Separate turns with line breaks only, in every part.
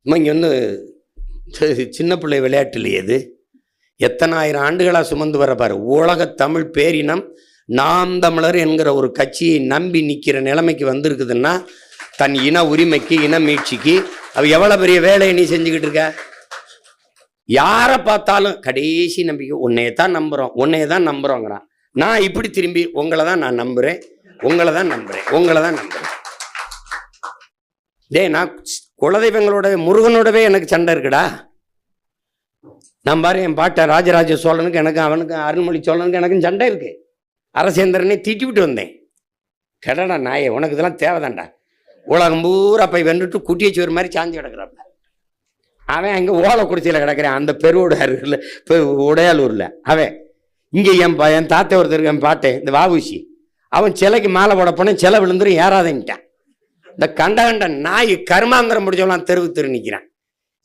இங்கே வந்து சின்ன பிள்ளை விளையாட்டுலையே இது எத்தனாயிரம் ஆண்டுகளாக சுமந்து வர பாரு. உலக தமிழ் பேரினம் நாம் தமிழர் என்கிற ஒரு கட்சியை நம்பி நிற்கிற நிலைமைக்கு வந்திருக்குதுன்னா தன் இன உரிமைக்கு இன மீட்சிக்கு அவ எவ்வளோ பெரிய வேலையை நீ செஞ்சுக்கிட்டு இருக்க. யாரை பார்த்தாலும் கடைசி நம்பிக்கை உன்னையே தான் நம்புகிறோம், உன்னையே தான் நம்புகிறோங்கிறான். நான் இப்படி திரும்பி உங்களை தான் நான் நம்புகிறேன், உங்களை தான் நம்புகிறேன், உங்களை தான் நம்புகிறேன். டே நான் குலதெய்வங்களோட முருகனோடவே எனக்கு சண்டை இருக்குடா. நான் பாரு என் பாட்டை ராஜராஜ சோழனுக்கு எனக்கு அவனுக்கு அருள்மொழி சோழனுக்கு எனக்கும் சண்டை இருக்கு. அரசேந்திரனே தீட்டி விட்டு வந்தேன். கடடா நாயே, உனக்கு இதெல்லாம் தேவைதான்டா. உலகம் பூரா போய் வென்றுட்டு குட்டியை சோறு மாதிரி சாஞ்சி கிடக்குறாப்ல. அவன் அங்கே ஓலைக்குடிச்சியில் கிடக்கிறேன், அந்த பெருவுடையார் உடையாலூரில். அவன் இங்கே என் தாத்தை ஒருத்தருக்கு என் பாட்டேன் இந்த வாவுசி, அவன் சிலைக்கு மாலை போட போனேன், சிலை விழுந்துரும் ஏறாதேன்ட்டான். இந்த கண்ட நாய் கருமாந்திரம் முடிச்சவெல்லாம் தெரு நிற்கிறான்.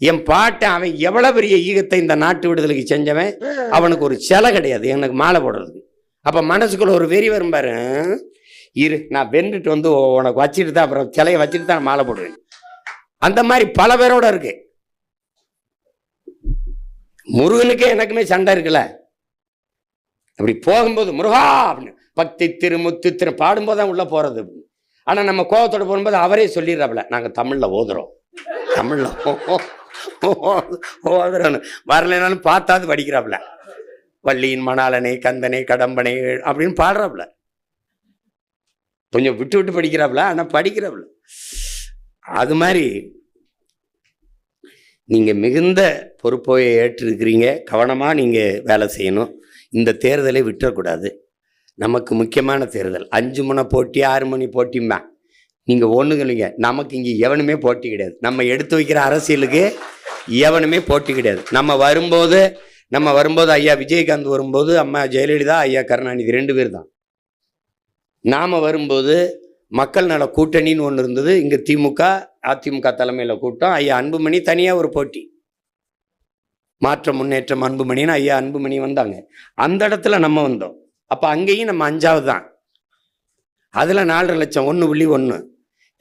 என் பாட்டை அவன் எவ்வளோ பெரிய ஈகத்தை இந்த நாட்டு விடுதலைக்கு செஞ்சவன், அவனுக்கு ஒரு சிலை கிடையாது எனக்கு மாலை போடுறதுக்கு. அப்போ மனசுக்குள்ள ஒரு வெறி வரும் பாரு, இரு நான் வென்றுட்டு வந்து உனக்கு வச்சுட்டு தான் அப்புறம் சிலையை வச்சுட்டு தான் மாலை போடுவேன். அந்த மாதிரி பல பேரோட இருக்கு. முருகனுக்கே எனக்குமே சண்டை இருக்குல்ல. அப்படி போகும்போது முருகா அப்படின்னு பக்தி திருமுத்து திரு பாடும்போது தான் உள்ள போறது. ஆனால் நம்ம கோபத்தோடு போகும்போது அவரே சொல்லிடுறாப்புல, நாங்கள் தமிழில் ஓதுறோம், தமிழில் ஓதுறோன்னு. வரலைனாலும் பார்த்தாது படிக்கிறாப்புல. வள்ளியின் மணாலனை கந்தனை கடம்பனை அப்படின்னு பாடுறாப்புல. கொஞ்சம் விட்டு விட்டு படிக்கிறாப்புல, ஆனால் படிக்கிறாப்புல. அது மாதிரி நீங்கள் மிகுந்த பொறுப்பை ஏற்றிருக்கிறீங்க. கவனமாக நீங்கள் வேலை செய்யணும். இந்த தேர்தலை விட்டுறக்கூடாது. நமக்கு முக்கியமான தேர்தல். 5 மணி போட்டி 6 மணி போட்டிம்மா நீங்கள் ஒன்றுங்களைங்க. நமக்கு இங்கே எவனுமே போட்டி கிடையாது. நம்ம எடுத்து வைக்கிற அரசியலுக்கு எவனுமே போட்டி கிடையாது. நம்ம வரும்போது ஐயா விஜயகாந்த் வரும்போது அம்மா ஜெயலலிதா ஐயா கருணாநிதி 2 பேர் தான். நாம் வரும்போது மக்கள் நல கூட்டணின்னு ஒன்று இருந்தது. இங்கே திமுக அதிமுக தலைமையில் கூட்டம். ஐயா அன்புமணி தனியாக ஒரு போட்டி, மாற்றம் முன்னேற்றம் அன்புமணின்னு ஐயா அன்புமணி வந்தாங்க. அந்த இடத்துல நம்ம வந்தோம். அப்போ அங்கேயும் நம்ம 5வது தான். அதில் 4.5 லட்சம் 1.1.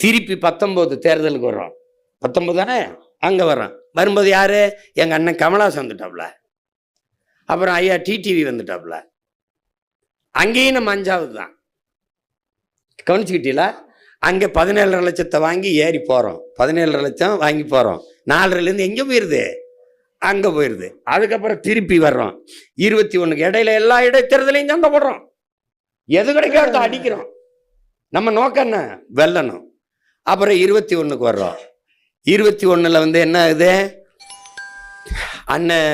திருப்பி 19 தேர்தலுக்கு வர்றோம். 19 தானே அங்கே வர்றோம். வரும்போது யார்? எங்கள் அண்ணன் கமலாசன் வந்துட்டாப்புல. அப்புறம் ஐயா டிடிவி வந்துட்டாப்புல. அங்கேயும் நம்ம 5வது தான். கவனிச்சுக்கிட்டீங்களா? அங்கே 17.5 லட்சத்தை வாங்கி ஏறி போகிறோம். 17.5 லட்சம் வாங்கி போகிறோம். 4.5லேருந்து எங்கே போயிடுது? அங்கே போயிடுது. அதுக்கப்புறம் திருப்பி வர்றோம் 21க்கு. இடையில எல்லா இடைத்தேர்தலையும் சண்டை போடுறோம். எது கிடைக்காத அடிக்கிறோம். நம்ம நோக்கம் என்ன? வெல்லணும். அப்புறம் 21க்கு வர்றோம். 21ல் வந்து என்ன ஆகுது? அண்ணன்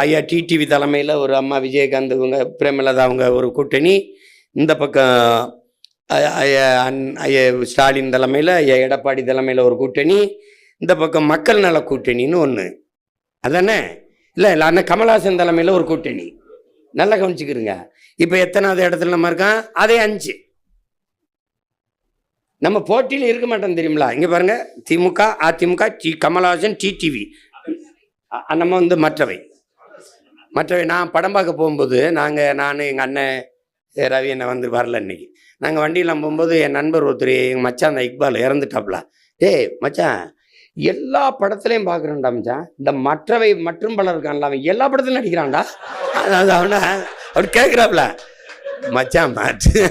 ஐயா டிடிவி தலைமையில் ஒரு அம்மா விஜயகாந்த் இவங்க பிரேமலதா அவங்க ஒரு கூட்டணி. இந்த பக்கம் ஐயா ஸ்டாலின் தலைமையில் ஐயா எடப்பாடி தலைமையில் ஒரு கூட்டணி. இந்த பக்கம் மக்கள் நல கூட்டணின்னு ஒன்று. அதானே? இல்லை அண்ணன் கமல்ஹாசன் தலைமையில் ஒரு கூட்டணி. நல்லா கவனிச்சுக்கிறங்க. இப்போ எத்தனாவது இடத்துல நம்ம இருக்கோம்? அதே 5. நம்ம போட்டியில் இருக்க மாட்டோம் தெரியுங்களா? இங்கே பாருங்க, திமுக அதிமுக கமல்ஹாசன் டிடிவி. நம்ம வந்து மற்றவை நான் படம் பார்க்க போகும்போது நான் எங்கள் அண்ணன் ரவி என்ன வந்து வரல. இன்னைக்கு நாங்கள் வண்டியில் போகும்போது என் நண்பர் ஒருத்தர் எங்கள் மச்சான் அந்த இக்பால் இறந்துட்டாப்புல. டேய் மச்சான், எல்லா படத்துலையும் பார்க்குறேன்டா மச்சான், இந்த மற்றவை மற்றும் பலர் இருக்கான்ல, அவன் எல்லா படத்துலையும் நடிக்கிறான்டா. அதாவது அவர் கேட்குறாப்புல மச்சான் மாற்று.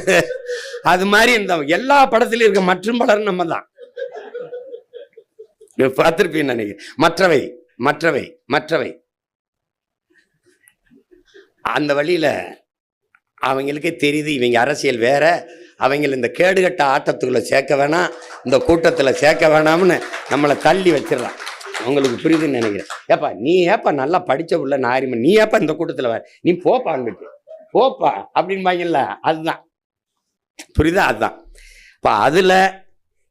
அது மாதிரி இந்த எல்லா படத்துலையும் இருக்க மற்றும் பலர் நம்ம தான் பார்த்துருப்பீன்னு நினைக்கிறேன். மற்றவை அந்த வழியில் அவங்களுக்கே தெரியுது இவங்க அரசியல் வேற, அவங்கள இந்த கேடுகட்ட ஆட்டத்துக்குள்ளே சேர்க்க வேணாம், இந்த கூட்டத்தில் சேர்க்க வேணாம்னு நம்மளை தள்ளி வச்சிடலாம். உங்களுக்கு புரியுதுன்னு நினைக்கிறேன். நீ நல்லா படித்த உள்ள நாரிமன், நீ இந்த கூட்டத்தில் வர, நீ போப்பா அங்கிட்டு போப்பா அப்படின்பாங்கல்ல, அதுதான் புரியுதா? அதுதான். இப்போ அதில்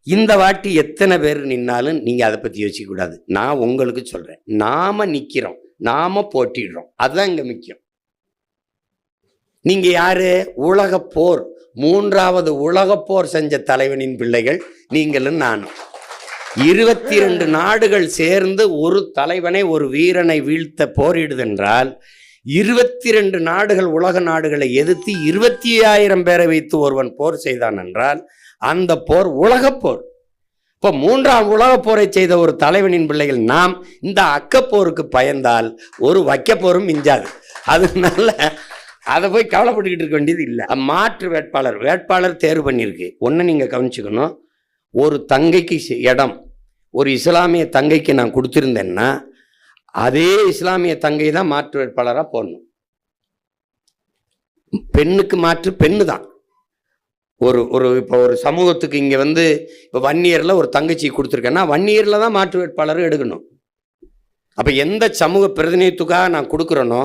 இந்த வாட்டி எத்தனை பேர் நின்னாலும் நீங்கள் அதை பற்றி யோசிக்கக்கூடாது. நான் உங்களுக்கு சொல்கிறேன், நாம் நிற்கிறோம், நாம் போட்டிடுறோம், அதுதான் இங்கே முக்கியம். நீங்கள் யாரு? உலகப்போர், 3வது உலகப்போர் செஞ்ச தலைவனின் பிள்ளைகள் நீங்களும் நானும். 22 நாடுகள் சேர்ந்து ஒரு தலைவனை ஒரு வீரனை வீழ்த்த போரிடுதென்றால் 22 நாடுகள் உலக நாடுகளை எதிர்த்து 25,000 பேரை வைத்து ஒருவன் போர் செய்தான் என்றால் அந்த போர் உலகப்போர். இப்போ 3ஆம் உலகப் போரை செய்த ஒரு தலைவனின் பிள்ளைகள் நாம் இந்த அக்கப்போருக்கு பயந்தால் ஒரு வைக்கப்போரும் மிஞ்சாது. அதனால அதை போய் கவலைப்பட்டுக்கிட்டு இருக்க வேண்டியது இல்லை. மாற்று வேட்பாளர் தேர்வு பண்ணியிருக்கு. ஒன்று நீங்கள் கவனிச்சுக்கணும், ஒரு தங்கைக்கு இடம் ஒரு இஸ்லாமிய தங்கைக்கு நான் கொடுத்துருந்தேன்னா அதே இஸ்லாமிய தங்கை தான் மாற்று வேட்பாளராக போடணும். பெண்ணுக்கு மாற்று பெண்ணு தான். இப்போ ஒரு சமூகத்துக்கு இங்கே இப்போ வன்னியரில் ஒரு தங்கச்சி கொடுத்துருக்கேன்னா வன்னியரில் தான் மாற்று வேட்பாளரும் எடுக்கணும். அப்போ எந்த சமூக பிரதிநிதித்துக்காக நான் கொடுக்குறேனோ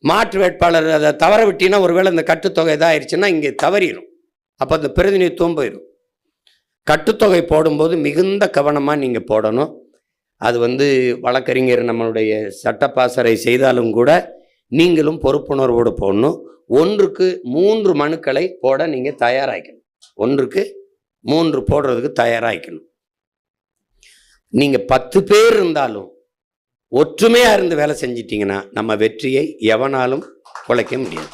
மாற்று வேட்பாளர் அதை தவற விட்டினா ஒருவேளை இந்த கட்டுத்தொகை இதாக ஆயிடுச்சுன்னா இங்கே தவறிடும். அப்போ அந்த பிரதிநிதித்துவம் போயிடும். கட்டுத்தொகை போடும்போது மிகுந்த கவனமாக நீங்கள் போடணும். அது வழக்கறிஞர் நம்மளுடைய சட்டப்பாசறை செய்தாலும் கூட நீங்களும் பொறுப்புணர்வோடு போடணும். 1க்கு 3 மனுக்களை போட நீங்கள் தயாராகிக்கணும். 1க்கு 3 போடுறதுக்கு தயாராகிக்கணும். நீங்கள் 10 பேர் இருந்தாலும் ஒற்றுமையாக இருந்து வேலை செஞ்சிட்டிங்கன்னா நம்ம வெற்றியை எவனாலும் குலைக்க முடியாது.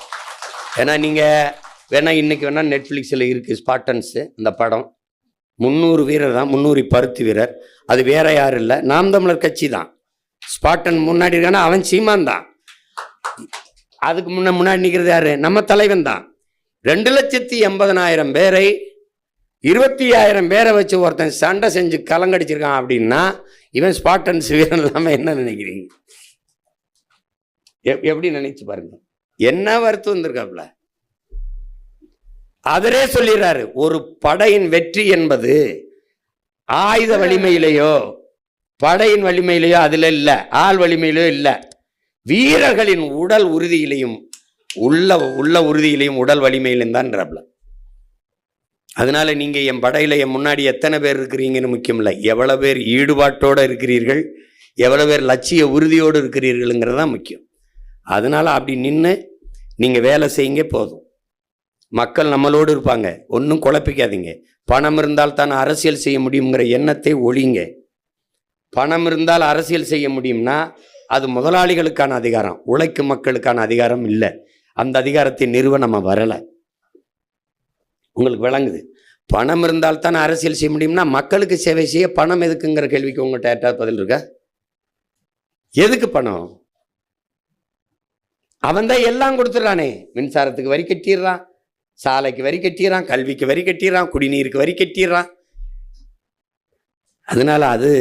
ஏன்னா நீங்கள் வேணால் இன்றைக்கி வேணால் நெட்ஃப்ளிக்ஸில் இருக்குது ஸ்பார்டன்ஸு, அந்த படம் 300 வீரர் தான், 300 பருத்தி வீரர். அது வேற யாரும் இல்லை, நாம் தமிழர் கட்சி தான். ஸ்பாட்டன் முன்னாடி இருக்கானா அவன் சீமான் தான். அதுக்கு முன்னாடி நிற்கிறது யாரு? நம்ம தலைவன் தான். 2,80,000 பேரை 25,000 பேரை வச்சு ஒருத்தன் சண்டை செஞ்சு கலங்கடிச்சிருக்கான் அப்படின்னா இவன் ஸ்பாட்டன்ஸ் வீரன் இல்லாமல் என்ன நினைக்கிறீங்க? எப்படி நினைச்சு பாருங்க, என்ன வருத்தம் வந்திருக்காப்புல. அவரே சொல்லிடுறாரு, ஒரு படையின் வெற்றி என்பது ஆயுத வலிமையிலேயோ படையின் வலிமையிலேயோ அதுல இல்ல, ஆள் வலிமையிலேயோ இல்ல, வீரர்களின் உடல் உறுதியிலையும் உள்ள உறுதியிலையும் உடல் வலிமையிலும் தான். அதனால நீங்க என் படையில என் முன்னாடி எத்தனை பேர் இருக்கிறீங்கன்னு முக்கியம் இல்லை, எவ்வளவு பேர் ஈடுபாட்டோட இருக்கிறீர்கள், எவ்வளவு பேர் லட்சிய உறுதியோடு இருக்கிறீர்கள்ங்கிறது தான் முக்கியம். அதனால அப்படி நின்று நீங்க வேலை செய்யுங்க போதும். மக்கள் நம்மளோடு இருப்பாங்க, ஒன்றும் குழப்பிக்காதீங்க. பணம் இருந்தால் தான் அரசியல் செய்ய முடியுங்கிற எண்ணத்தை ஒழிங்க. பணம் இருந்தால் அரசியல் செய்ய முடியும்னா அது முதலாளிகளுக்கான அதிகாரம், உழைக்கும் மக்களுக்கான அதிகாரம் இல்லை. அந்த அதிகாரத்தை நிறுவ நம்ம வரலை. உங்களுக்கு விளங்குது? பணம் இருந்தால் தான் அரசியல் செய்ய முடியும்னா மக்களுக்கு சேவை செய்ய பணம் எதுக்குங்கிற கேள்விக்கு உங்கள்கிட்ட ஏற்றாவது பதில் இருக்கா? எதுக்கு பணம்? அவன் தான் எல்லாம் கொடுத்துட்றானே. மின்சாரத்துக்கு வரி கட்டிடுறான், சாலைக்கு வரி கட்டிடுறான், கல்விக்கு வரி கட்டிடுறான், குடிநீருக்கு வரி கட்டிடுறான். அதனால அது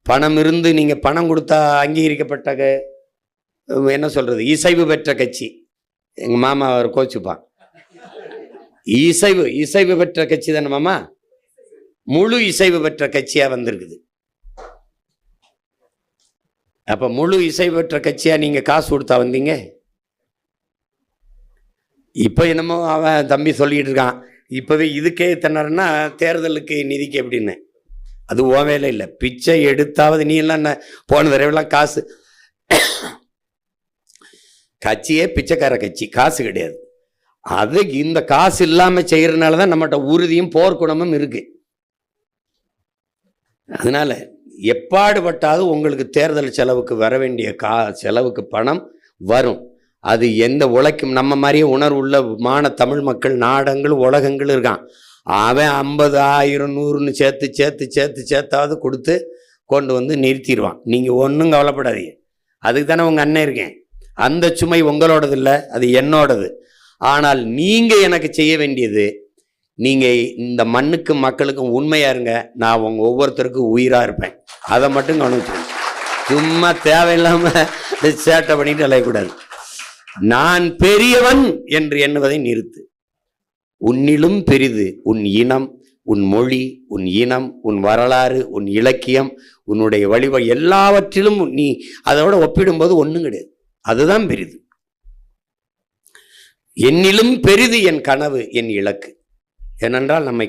பணம் இருந்து நீங்கள் பணம் கொடுத்தா அங்கீகரிக்கப்பட்ட என்ன சொல்கிறது, இசைவு பெற்ற கட்சி. எங்கள் மாமா அவர் கோச்சுப்பான், இசைவு பெற்ற கட்சி தானே மாமா, முழு இசைவு பெற்ற கட்சியாக வந்திருக்குது. அப்போ முழு இசைவு பெற்ற கட்சியாக நீங்கள் காசு கொடுத்தா வந்தீங்க. இப்போ என்னமோ அவன் தம்பி சொல்லிட்டு இருக்கான், இப்போவே இதுக்கே தன்னாருன்னா தேர்தலுக்கு நிதிக்கு எப்படின்னு. அது ஓ வேலை இல்லை, பிச்சை எடுத்தாவது நீ எல்லாம் போன தடவைலாம் காசு. கட்சியே பிச்சைக்கார கட்சி, காசு கிடையாது. அது இந்த காசு இல்லாமல் செய்யறதுனால தான் நம்மகிட்ட உறுதியும் போர்க்குணமும் இருக்கு. அதனால எப்பாடுபட்டாவது உங்களுக்கு தேர்தல் செலவுக்கு வர வேண்டிய செலவுக்கு பணம் வரும். அது எந்த உழைக்கும் நம்ம மாதிரியே உணர்வுள்ள தமிழ் மக்கள் நாடங்கள் உலகங்கள் இருக்கான். அவன் 50,000 100ன்னு சேர்த்தாவது கொடுத்து கொண்டு நிறுத்திடுவான். நீங்கள் ஒன்றும் கவலைப்படாதீங்க, அதுக்கு தானே உங்கள் அண்ணன் இருக்கேன். அந்த சுமை உங்களோடது இல்லை, அது என்னோடது. ஆனால் நீங்கள் எனக்கு செய்ய வேண்டியது, நீங்கள் இந்த மண்ணுக்கும் மக்களுக்கும் உண்மையாக இருங்க. நான் உங்கள் ஒவ்வொருத்தருக்கும் உயிராக இருப்பேன், அதை மட்டும் கவனிச்சுக்கணும். சும்மா தேவையில்லாமல் சேட்டை பண்ணிட்டு அலையக்கூடாது. நான் பெரியவன் என்று எண்ணுவதை நிறுத்து. உன்னிலும் பெரிது உன் இனம், உன் மொழி, உன் இனம், உன் வரலாறு, உன் இலக்கியம், உன்னுடைய வழிபாடு, எல்லாவற்றிலும் நீ அதோட ஒப்பிடும்போது ஒன்றும் கிடையாது. அதுதான் பெரிது. என்னிலும் பெரிது என் கனவு, என் இலக்கு. ஏனென்றால் நம்மை